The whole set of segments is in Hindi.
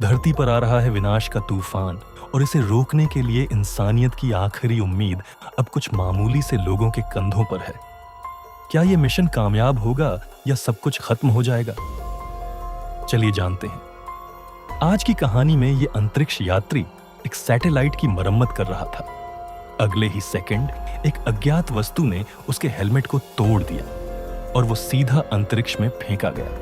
धरती पर आ रहा है विनाश का तूफान और इसे रोकने के लिए इंसानियत की आखिरी उम्मीद अब कुछ मामूली से लोगों के कंधों पर है। क्या यह मिशन कामयाब होगा या सब कुछ खत्म हो जाएगा? चलिए जानते हैं। आज की कहानी में यह अंतरिक्ष यात्री एक सैटेलाइट की मरम्मत कर रहा था। अगले ही सेकंड एक अज्ञात वस्तु ने उसके हेलमेट को तोड़ दिया और वो सीधा अंतरिक्ष में फेंका गया।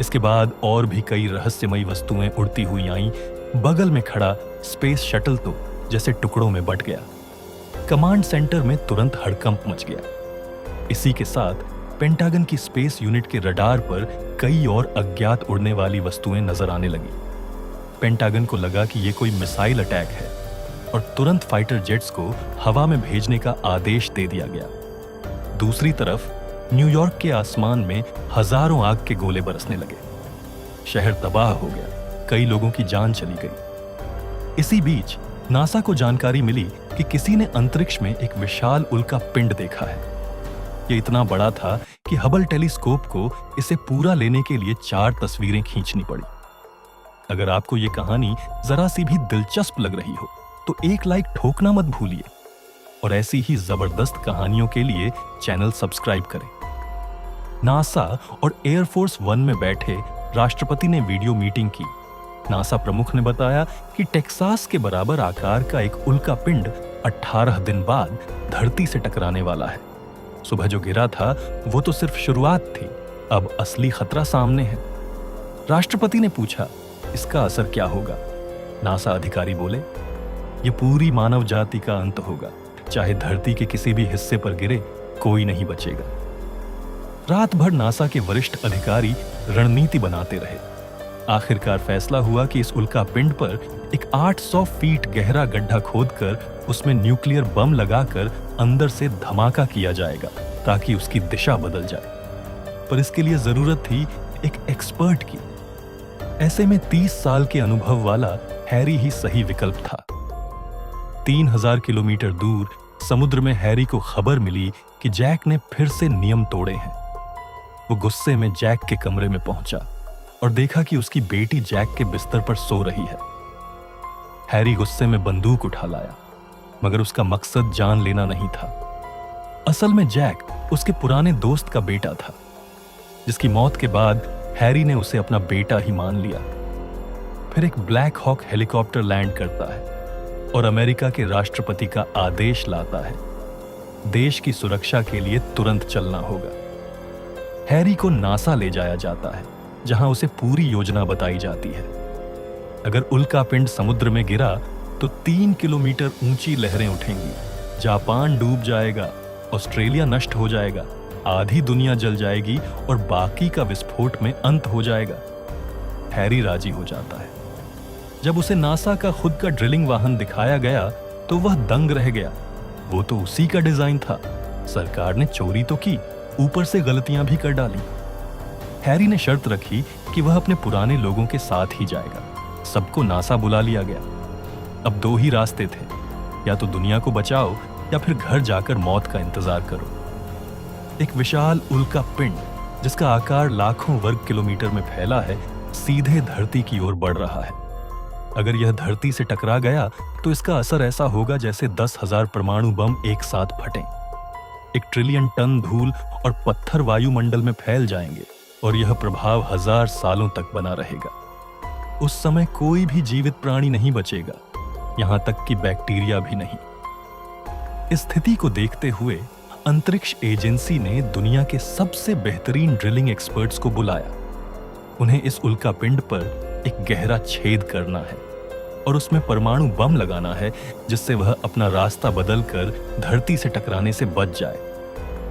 इसके बाद और भी कई रहस्यमयी वस्तुएं उड़ती हुई आईं। बगल में खड़ा स्पेस शटल तो जैसे टुकड़ों में बट गया। कमांड सेंटर में तुरंत हड़कंप मच गया। इसी के साथ पेंटागन की स्पेस यूनिट के रडार पर कई और अज्ञात उड़ने वाली वस्तुएं नजर आने लगी। पेंटागन को लगा कि यह कोई मिसाइल अटैक है और तुरंत फाइटर जेट्स को हवा में भेजने का आदेश दे दिया गया। दूसरी तरफ न्यूयॉर्क के आसमान में हजारों आग के गोले बरसने लगे। शहर तबाह हो गया, कई लोगों की जान चली गई। इसी बीच नासा को जानकारी मिली कि किसी ने अंतरिक्ष में एक विशाल उल्का पिंड देखा है। यह इतना बड़ा था कि हबल टेलीस्कोप को इसे पूरा लेने के लिए 4 तस्वीरें खींचनी पड़ी। अगर आपको यह कहानी जरा सी भी दिलचस्प लग रही हो तो एक लाइक ठोकना मत भूलिए और ऐसी ही जबरदस्त कहानियों के लिए चैनल सब्सक्राइब करें। नासा और एयरफोर्स 1 में बैठे राष्ट्रपति ने वीडियो मीटिंग की। नासा प्रमुख ने बताया कि टेक्सास के बराबर आकार का एक उल्का पिंड 18 दिन बाद धरती से टकराने वाला है। सुबह जो गिरा था वो तो सिर्फ शुरुआत थी, अब असली खतरा सामने है। राष्ट्रपति ने पूछा, इसका असर क्या होगा? नासा अधिकारी बोले, ये पूरी मानव जाति का अंत होगा। चाहे धरती के किसी भी हिस्से पर गिरे, कोई नहीं बचेगा। रात भर नासा के वरिष्ठ अधिकारी रणनीति बनाते रहे। आखिरकार फैसला हुआ कि इस उल्का पिंड पर एक 800 फीट गहरा गड्ढा खोदकर उसमें न्यूक्लियर बम लगाकर अंदर से धमाका किया जाएगा ताकि उसकी दिशा बदल जाए। पर इसके लिए जरूरत थी एक एक्सपर्ट की। ऐसे में 30 साल के अनुभव वाला हैरी ही सही विकल्प था। 3000 किलोमीटर दूर समुद्र में हैरी को खबर मिली कि जैक ने फिर से नियम तोड़े हैं। वो गुस्से में जैक के कमरे में पहुंचा और देखा कि उसकी बेटी जैक के बिस्तर पर सो रही है। हैरी गुस्से में बंदूक उठा लाया, मगर उसका मकसद जान लेना नहीं था। असल में जैक उसके पुराने दोस्त का बेटा था, जिसकी मौत के बाद हैरी ने उसे अपना बेटा ही मान लिया। फिर एक ब्लैक हॉक हेलीकॉप्टर लैंड करता है और अमेरिका के राष्ट्रपति का आदेश लाता है, देश की सुरक्षा के लिए तुरंत चलना होगा। हैरी को नासा ले जाया जाता है, जहां उसे पूरी योजना बताई जाती है। अगर उल्का पिंड समुद्र में गिरा तो 3 किलोमीटर ऊंची लहरें उठेंगी, जापान डूब जाएगा, ऑस्ट्रेलिया नष्ट हो जाएगा, आधी दुनिया जल जाएगी और बाकी का विस्फोट में अंत हो जाएगा। हैरी राजी हो जाता है। जब उसे नासा का खुद का ड्रिलिंग वाहन दिखाया गया तो वह दंग रह गया। वो तो उसी का डिजाइन था। सरकार ने चोरी तो की, ऊपर से गलतियां भी कर डाली। हैरी ने शर्त रखी कि वह अपने पुराने लोगों के साथ ही जाएगा। सबको नासा बुला लिया गया। अब 2 ही रास्ते थे, या तो दुनिया को बचाओ या फिर घर जाकर मौत का इंतजार करो। एक विशाल उल्का पिंड जिसका आकार लाखों वर्ग किलोमीटर में फैला है, सीधे धरती की ओर बढ़ रहा है। अगर यह धरती से टकरा गया तो इसका असर ऐसा होगा जैसे 10,000 परमाणु बम एक साथ फटें। 1 ट्रिलियन टन धूल और पत्थर वायुमंडल में फैल जाएंगे और यह प्रभाव 1000 सालों तक बना रहेगा। उस समय कोई भी जीवित प्राणी नहीं बचेगा, यहां तक कि बैक्टीरिया भी नहीं। इस स्थिति को देखते हुए अंतरिक्ष एजेंसी ने दुनिया के सबसे बेहतरीन ड्रिलिंग एक्सपर्ट्स को बुलाया। उन्हें इस उल्का पिंड पर एक गहरा छेद करना है और उसमें परमाणु बम लगाना है, जिससे वह अपना रास्ता बदलकर धरती से टकराने से बच जाए।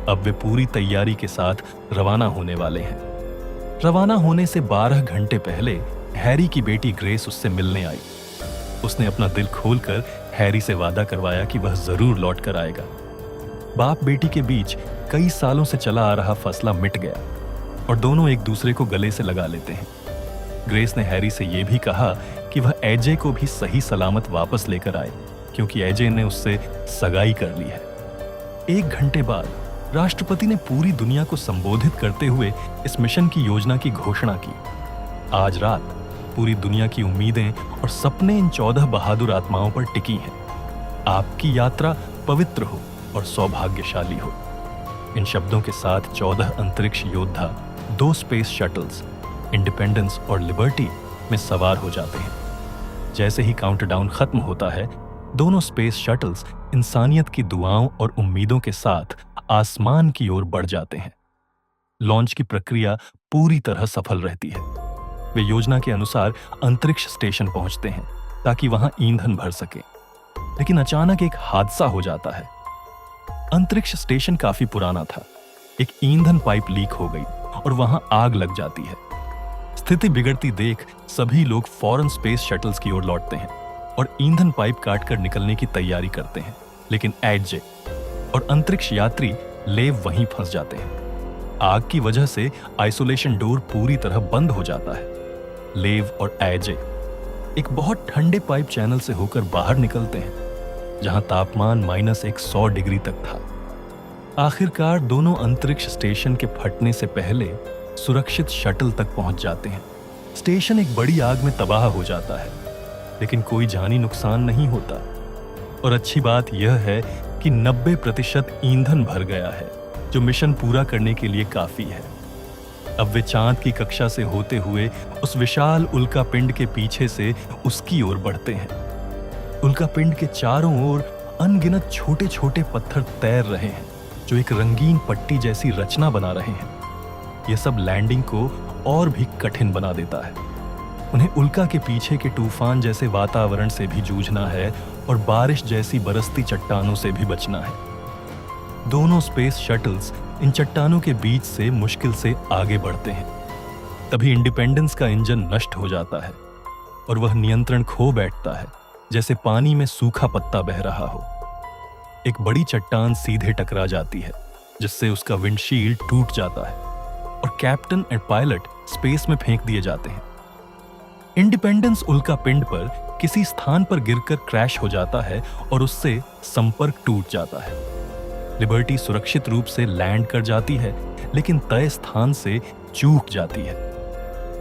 अब वे पूरी तैयारी के साथ रवाना होने वाले हैं। रवाना होने से 12 घंटे पहले हैरी की बेटी ग्रेस उससे मिलने आई। उसने अपना दिल खोलकर हैरी से वादा करवाया कि वह जरूर लौट कर आएगा। बाप बेटी के बीच कई सालों से चला आ रहा फैसला मिट गया और दोनों एक दूसरे को गले से लगा लेते हैं। ग्रेस ने हैरी से यह भी कहा कि वह एजे को भी सही सलामत वापस लेकर आए, क्योंकि एजे ने उससे सगाई कर ली है। 1 घंटे बाद राष्ट्रपति ने पूरी दुनिया को संबोधित करते हुए इस मिशन की योजना की घोषणा की। आज रात पूरी दुनिया की उम्मीदें और सपने इन 14 बहादुर आत्माओं पर टिकी हैं। आपकी यात्रा पवित्र हो और सौभाग्यशाली हो। इन शब्दों के साथ 14 अंतरिक्ष योद्धा 2 स्पेस शटल्स इंडिपेंडेंस और लिबर्टी में सवार हो जाते हैं। जैसे ही काउंटडाउन खत्म होता है, दोनों स्पेस शटल्स इंसानियत की दुआओं और उम्मीदों के साथ आसमान की ओर बढ़ जाते हैं। लॉन्च की प्रक्रिया पूरी तरह सफल रहती है। वे योजना के अनुसार अंतरिक्ष स्टेशन पहुंचते हैं ताकि वहां ईंधन भर सके। लेकिन अचानक एक हादसा हो जाता है। अंतरिक्ष स्टेशन काफी पुराना था। एक ईंधन पाइप लीक हो गई और वहां आग लग जाती है। स्थिति बिगड़ती देख सभी लोग फौरन स्पेस शटल्स की ओर लौटते हैं और ईंधन पाइप काटकर निकलने की तैयारी करते हैं। लेकिन एडजे और अंतरिक्ष यात्री लेव वहीं फंस जाते हैं। आग की वजह से आइसोलेशन डोर पूरी तरह बंद हो जाता है। लेव और एजे एक बहुत ठंडे पाइप चैनल से होकर बाहर निकलते हैं, जहां तापमान -100 डिग्री तक था। आखिरकार दोनों अंतरिक्ष स्टेशन के फटने से पहले सुरक्षित शटल तक पहुंच जाते हैं। स्टेशन एक बड़ी आग में तबाह हो जाता है, लेकिन कोई जानी नुकसान नहीं होता। और अच्छी बात यह है कि 90% ईंधन भर गया है, जो मिशन पूरा करने के लिए काफी है। अब वे चांद की कक्षा से होते हुए उस विशाल उल्का पिंड के पीछे से उसकी ओर बढ़ते हैं। उल्का पिंड के चारों ओर अनगिनत छोटे छोटे पत्थर तैर रहे हैं, जो एक रंगीन पट्टी जैसी रचना बना रहे हैं। यह सब लैंडिंग को और भी कठिन बना देता है। उन्हें उल्का के पीछे के तूफान जैसे वातावरण से भी जूझना है और बारिश जैसी बरसती चट्टानों से भी बचना है। दोनों स्पेस शटल्स इन चट्टानों के बीच से मुश्किल से आगे बढ़ते हैं। तभी इंडिपेंडेंस का इंजन नष्ट हो जाता है और वह नियंत्रण खो बैठता है, जैसे पानी में सूखा पत्ता बह रहा हो। एक बड़ी चट्टान सीधे टकरा जाती है, जिससे उसका विंडशील्ड टूट जाता है और कैप्टन और पायलट स्पेस में फेंक दिए जाते हैं। इंडिपेंडेंस उल्का पिंड पर किसी स्थान पर गिरकर क्रैश हो जाता है और उससे संपर्क टूट जाता है। लिबर्टी सुरक्षित रूप से लैंड कर जाती है, लेकिन तय स्थान से चूक जाती है।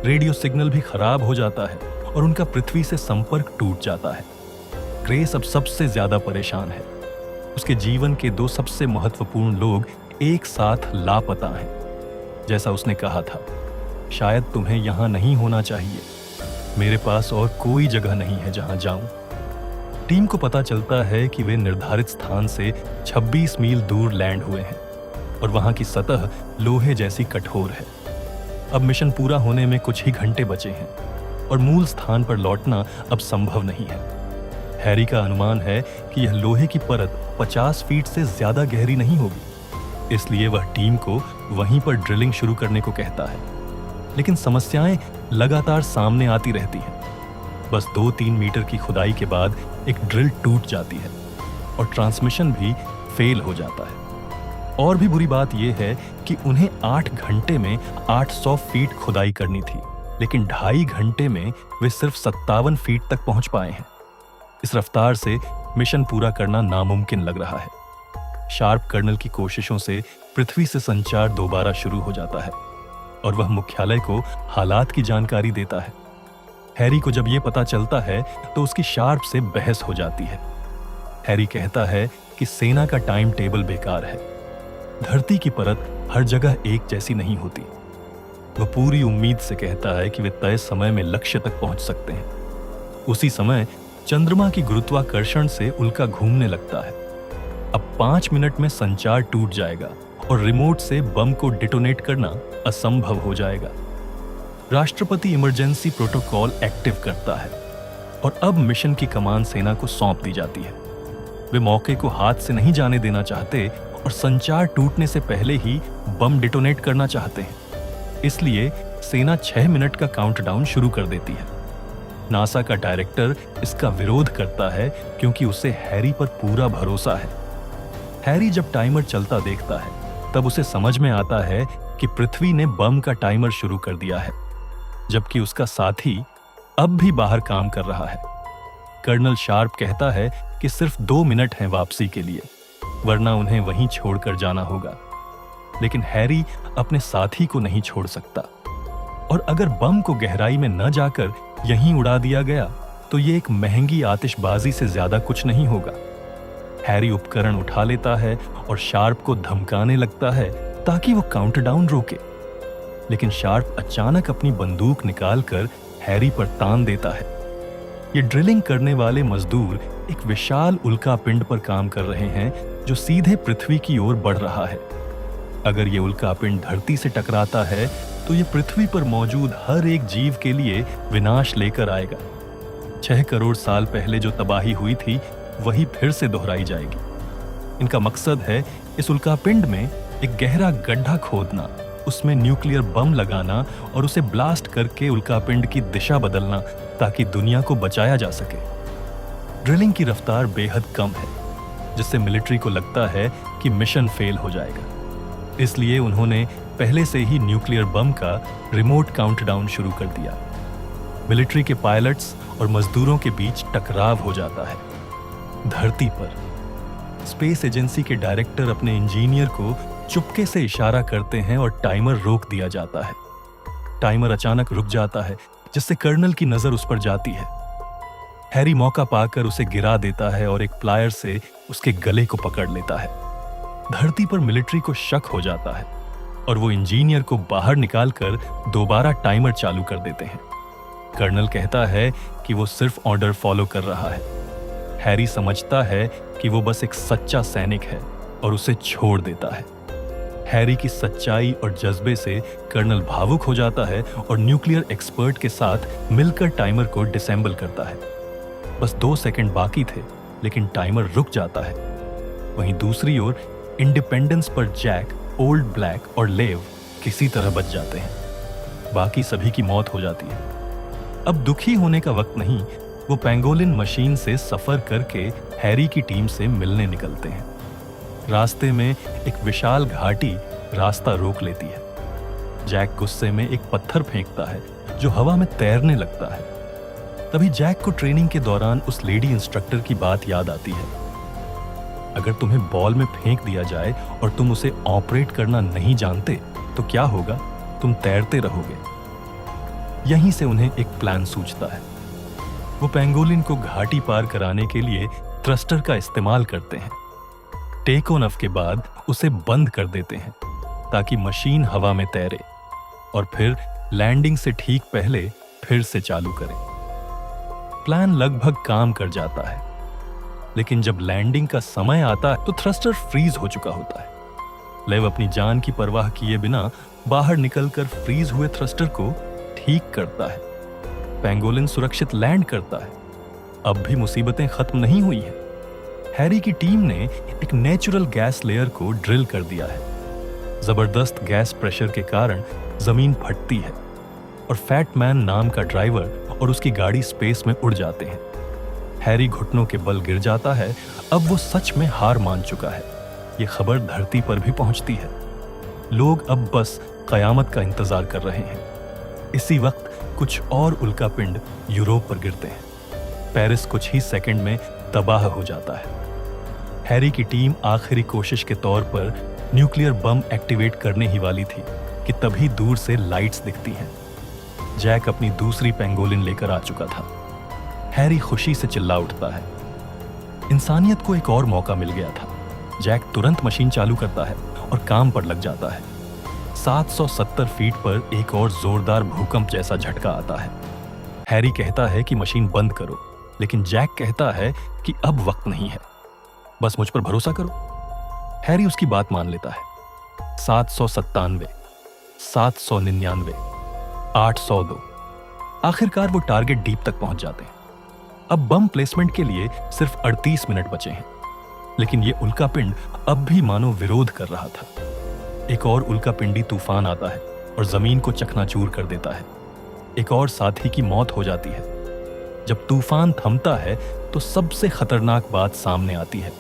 रेडियो सिग्नल भी खराब हो जाता है और उनका पृथ्वी से संपर्क टूट जाता है। ग्रेस अब सबसे ज्यादा परेशान है। उसके जीवन के 2 सबसे महत्वपूर्ण लोग एक साथ लापता हैं। जैसा उसने कहा था, शायद तुम्हें यहां नहीं होना चाहिए। मेरे पास और कोई जगह नहीं है जहां जाऊं। टीम को पता चलता है कि वे निर्धारित स्थान से 26 मील दूर लैंड हुए हैं और वहां की सतह लोहे जैसी कठोर है। अब मिशन पूरा होने में कुछ ही घंटे बचे हैं और मूल स्थान पर लौटना अब संभव नहीं है। हैरी का अनुमान है कि यह लोहे की परत 50 फीट से ज्यादा गहरी नहीं होगी, इसलिए वह टीम को वहीं पर ड्रिलिंग शुरू करने को कहता है। लेकिन समस्याएं लगातार सामने आती रहती हैं। बस 2-3 मीटर की खुदाई के बाद एक ड्रिल टूट जाती है और ट्रांसमिशन भी फेल हो जाता है। और भी बुरी बात यह है कि उन्हें 8 घंटे में 800 फीट खुदाई करनी थी, लेकिन 2.5 घंटे में वे सिर्फ 57 फीट तक पहुंच पाए हैं। इस रफ्तार से मिशन पूरा करना नामुमकिन लग रहा है। शार्प कर्नल की कोशिशों से पृथ्वी से संचार दोबारा शुरू हो जाता है और वह मुख्यालय को हालात की जानकारी देता है। हैरी को जब यह पता चलता है तो उसकी शार्प से बहस हो जाती है। हैरी कहता है कि सेना का टाइम टेबल बेकार है। धरती की परत हर जगह एक जैसी नहीं होती। वह पूरी उम्मीद से कहता है कि वे तय समय में लक्ष्य तक पहुंच सकते हैं। उसी समय चंद्रमा की गुरुत्वाकर्षण से उल्का घूमने लगता है। अब 5 मिनट में संचार टूट जाएगा और रिमोट से बम को डिटोनेट करना असंभव हो जाएगा। राष्ट्रपति इमरजेंसी प्रोटोकॉल एक्टिव करता है और अब मिशन की कमान सेना को सौंप दी जाती है। वे मौके को हाथ से नहीं जाने देना चाहते और संचार टूटने से पहले ही बम डिटोनेट करना चाहते हैं। इसलिए सेना 6 मिनट का काउंटडाउन शुरू कर देती है। नासा का डायरेक्टर इसका विरोध करता है क्योंकि उसे हैरी पर पूरा भरोसा है। हैरी जब टाइमर चलता देखता है तब उसे समझ में आता है कि पृथ्वी ने बम का टाइमर शुरू कर दिया है, जबकि उसका साथी अब भी बाहर काम कर रहा है। कर्नल शार्प कहता है कि सिर्फ 2 मिनट हैं वापसी के लिए, वरना उन्हें वहीं छोड़कर जाना होगा। लेकिन हैरी अपने साथी को नहीं छोड़ सकता और अगर बम को गहराई में न जाकर यहीं उड़ा दिया गया तो ये एक महंगी आतिशबाजी से ज्यादा कुछ नहीं होगा। हैरी उपकरण उठा लेता है और शार्प को धमकाने लगता है ताकि वो काउंटडाउन रोके, लेकिन शार्प अचानक अपनी बंदूक निकालकर हैरी पर तान देता है। ये ड्रिलिंग करने वाले मजदूर एक विशाल उल्कापिंड पर काम कर रहे हैं जो सीधे पृथ्वी की ओर बढ़ रहा है। अगर ये उल्कापिंड धरती से टकराता है तो ये पृथ्वी पर मौजूद हर एक जीव के लिए विनाश लेकर आएगा। 6 करोड़ साल पहले जो तबाही हुई थी वही फिर से दोहराई जाएगी। इनका मकसद है इस उल्कापिंड में एक गहरा गड्ढा खोदना, उसमें न्यूक्लियर बम लगाना और उसे ब्लास्ट करके उल्कापिंड की दिशा बदलना ताकि दुनिया को बचाया जा सके। ड्रिलिंग की रफ्तार बेहद कम है, जिससे मिलिट्री को लगता है कि मिशन फेल हो जाएगा। इसलिए उन्होंने पहले से ही न्यूक्लियर बम का रिमोट काउंटडाउन शुरू कर दिया। मिलिट्री के पायलट्स और मजदूरों के बीच टकराव हो जाता है। धरती पर स्पेस एजेंसी के डायरेक्टर अपने इंजीनियर को चुपके से इशारा करते हैं और टाइमर रोक दिया जाता है। टाइमर अचानक रुक जाता है, जिससे कर्नल की नजर उस पर जाती है। हैरी मौका पाकर उसे गिरा देता है और एक प्लायर से उसके गले को पकड़ लेता है। धरती पर मिलिट्री को शक हो जाता है और वो इंजीनियर को बाहर निकालकर दोबारा टाइमर चालू कर देते हैं। कर्नल कहता है कि वो सिर्फ ऑर्डर फॉलो कर रहा है। हैरी समझता है कि वो बस एक सच्चा सैनिक है और उसे छोड़ देता है। हैरी की सच्चाई और जज्बे से कर्नल भावुक हो जाता है और न्यूक्लियर एक्सपर्ट के साथ मिलकर टाइमर को डिसेंबल करता है। बस 2 सेकंड बाकी थे, लेकिन टाइमर रुक जाता है। वहीं दूसरी ओर इंडिपेंडेंस पर जैक, ओल्ड ब्लैक और लेव किसी तरह बच जाते हैं। बाकी सभी की मौत हो जाती है। अब दुखी होने का वक्त नहीं, वो पेंगोलिन मशीन से सफर करके हैरी की टीम से मिलने निकलते हैं। रास्ते में एक विशाल घाटी रास्ता रोक लेती है। जैक गुस्से में एक पत्थर फेंकता है जो हवा में तैरने लगता है। तभी जैक को ट्रेनिंग के दौरान उस लेडी इंस्ट्रक्टर की बात याद आती है। अगर तुम्हें बॉल में फेंक दिया जाए और तुम उसे ऑपरेट करना नहीं जानते तो क्या होगा? तुम तैरते रहोगे। यहीं से उन्हें एक प्लान सूझता है। वो पेंगोलिन को घाटी पार कराने के लिए थ्रस्टर का इस्तेमाल करते हैं। टेक ऑन ऑफ के बाद उसे बंद कर देते हैं ताकि मशीन हवा में तैरे और फिर लैंडिंग से ठीक पहले फिर से चालू करें। प्लान लगभग काम कर जाता है, लेकिन जब लैंडिंग का समय आता है तो थ्रस्टर फ्रीज हो चुका होता है। लेव अपनी जान की परवाह किए बिना बाहर निकलकर फ्रीज हुए थ्रस्टर को ठीक करता है। पेंगोलिन सुरक्षित लैंड करता है। अब भी मुसीबतें खत्म नहीं हुई हैं। हैरी की टीम ने एक नेचुरल गैस लेयर को ड्रिल कर दिया है। जबरदस्त गैस प्रेशर के कारण जमीन फटती है और फैटमैन नाम का ड्राइवर और उसकी गाड़ी स्पेस में उड़ जाते हैं। हैरी घुटनों के बल गिर जाता है। अब वो सच में हार मान चुका है। ये खबर धरती पर भी पहुंचती है। लोग अब बस कयामत का इंतजार कर रहे हैं। इसी वक्त कुछ और उल्कापिंड यूरोप पर गिरते हैं। पेरिस कुछ ही सेकंड में तबाह हो जाता है। हैरी की टीम आखिरी कोशिश के तौर पर न्यूक्लियर बम एक्टिवेट करने ही वाली थी कि तभी दूर से लाइट्स दिखती हैं। जैक अपनी दूसरी पेंगोलिन लेकर आ चुका था। हैरी खुशी से चिल्ला उठता है। इंसानियत को एक और मौका मिल गया था। जैक तुरंत मशीन चालू करता है और काम पर लग जाता है। 770 फीट पर एक और जोरदार भूकंप जैसा झटका आता है। हैरी कहता है कि मशीन बंद करो, लेकिन जैक कहता है कि अब वक्त नहीं है, बस मुझ पर भरोसा करो। हैरी उसकी बात मान लेता है। 797, 799, 802। आखिरकार वो टारगेट डीप तक पहुंच जाते हैं। अब बम प्लेसमेंट के लिए सिर्फ 38 मिनट बचे हैं, लेकिन ये उल्कापिंड अब भी मानो विरोध कर रहा था। एक और उल्कापिंडी तूफान आता है और जमीन को चकनाचूर कर देता है। एक और साथी की मौत हो जाती है। जब तूफान थमता है तो सबसे खतरनाक बात सामने आती है।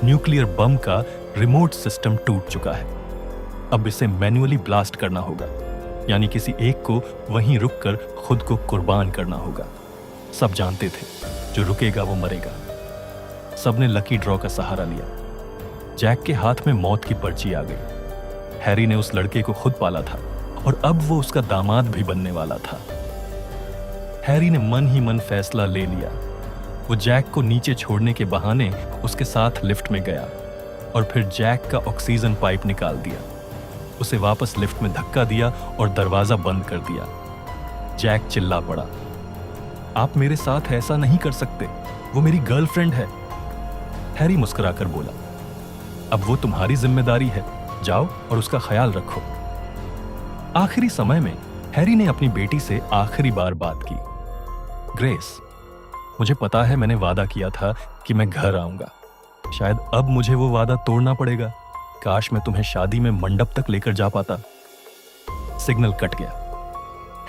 न्यूक्लियर बम का रिमोट सिस्टम टूट चुका है। अब इसे मैन्युअली ब्लास्ट करना होगा, यानी किसी एक को वहीं रुककर खुद को कुर्बान करना होगा। सब जानते थे जो रुकेगा वो मरेगा। सबने लकी ड्रॉ का सहारा लिया। जैक के हाथ में मौत की पर्ची आ गई। हैरी ने उस लड़के को खुद पाला था और अब वो उसका दामाद भी बनने वाला था। हैरी ने मन ही मन फैसला ले लिया। वो जैक को नीचे छोड़ने के बहाने उसके साथ लिफ्ट में गया और फिर जैक का ऑक्सीजन पाइप निकाल दिया, उसे वापस लिफ्ट में धक्का दिया और दरवाजा बंद कर दिया। जैक चिल्ला पड़ा, आप मेरे साथ ऐसा नहीं कर सकते, वो मेरी गर्लफ्रेंड है। हैरी मुस्कुराकर बोला, अब वो तुम्हारी जिम्मेदारी है, जाओ और उसका ख्याल रखो। आखिरी समय में हैरी ने अपनी बेटी से आखिरी बार बात की। ग्रेस, मुझे पता है मैंने वादा किया था कि मैं घर आऊंगा, शायद अब मुझे वो वादा तोड़ना पड़ेगा। काश मैं तुम्हें शादी में मंडप तक लेकर जा पाता। सिग्नल कट गया।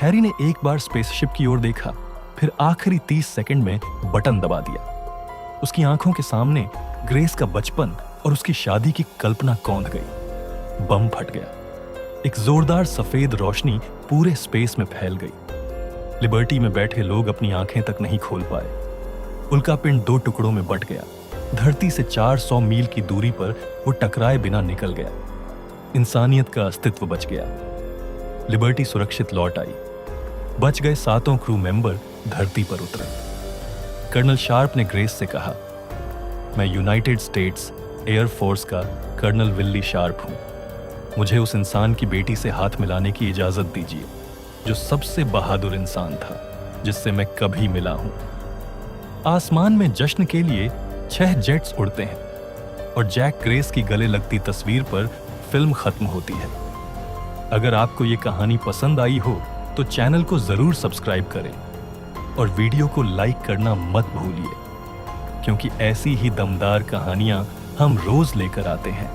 हैरी ने एक बार स्पेसशिप की ओर देखा, फिर आखिरी 30 सेकंड में बटन दबा दिया। उसकी आंखों के सामने ग्रेस का बचपन और उसकी शादी की कल्पना कौंध गई। बम फट गया। एक जोरदार सफेद रोशनी पूरे स्पेस में फैल गई। लिबर्टी में बैठे लोग अपनी आंखें तक नहीं खोल पाए। उल्कापिंड 2 टुकड़ों में बट गया। धरती से 400 मील की दूरी पर वो टकराए बिना निकल गया। इंसानियत का अस्तित्व बच गया। लिबर्टी सुरक्षित लौट आई। बच गए 7 क्रू मेंबर धरती पर उतरे। कर्नल शार्प ने ग्रेस से कहा, मैं यूनाइटेड स्टेट्स एयर फोर्स का कर्नल विल्ली शार्प हूं। मुझे उस इंसान की बेटी से हाथ मिलाने की इजाजत दीजिए जो सबसे बहादुर इंसान था जिससे मैं कभी मिला हूं। आसमान में जश्न के लिए 6 जेट्स उड़ते हैं और जैक ग्रेस की गले लगती तस्वीर पर फिल्म खत्म होती है। अगर आपको ये कहानी पसंद आई हो तो चैनल को जरूर सब्सक्राइब करें और वीडियो को लाइक करना मत भूलिए, क्योंकि ऐसी ही दमदार कहानियां हम रोज लेकर आते हैं।